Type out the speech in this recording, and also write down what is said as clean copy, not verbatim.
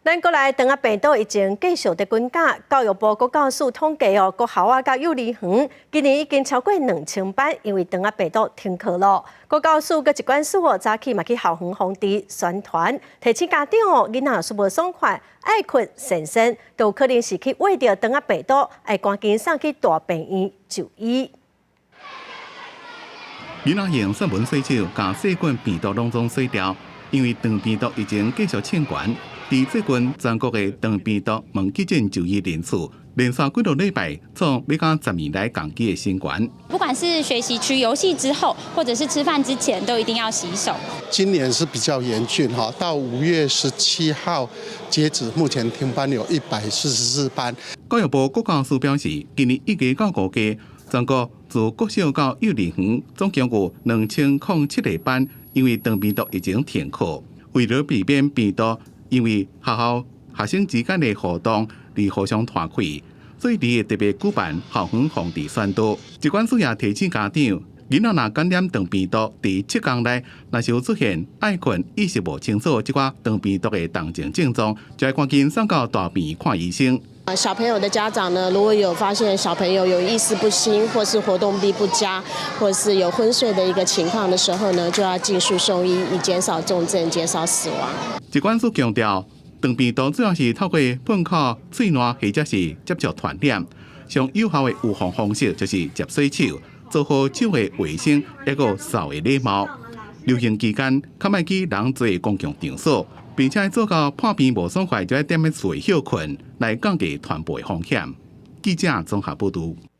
咱国内肠仔病毒已经继续在增加，教育部国教署统计国校啊、甲幼儿园今年已经超过2000班因为肠仔病毒停课了。国教署甲疾管署早起嘛去校园防治宣传，提醒家长囡仔若无爽快、爱困、神身，都有可能是去喂着肠仔病毒，要赶紧送去大病院就医。囡仔用散文洗手，把细菌病毒拢总洗掉，因为肠病毒已经继续窜悬。伫最近，全国的肠病毒门急诊就医人数连续几个礼拜创要到10年来共期的新高。不管是学习区游戏之后，或者是吃饭之前，都一定要洗手。今年是比较严峻哈，到5月17号截止，目前停班有144班。教育部国教署表示，今年1月到5月，全国自国小到幼儿园总共有2007个班，因为肠病毒已经停课。为了避免病毒因为学生之间的互动而互相传开，所以会特别举办校园防治宣导。疾管署也提醒家长，囡仔若感染肠病毒，伫7天内若是有出现爱困、意识无清楚这款肠病毒的同情症状，就要赶紧送到大病院看医生。小朋友的家长呢，如果有发现小朋友有意识不清，或是活动力不佳，或是有昏睡的一个情况的时候呢，就要尽速送医，以减少重症、减少死亡。疾管署强调，肠病毒主要是透过喷口、嘴烂或者是接触传染，上有效的预防方式就是接洗手，做好手的卫生，还有扫的礼貌。流行期间，较莫去人多公共场所。并且做到破病无爽快，就要踮咧厝休困，来降低传播的风险。记者综合报道。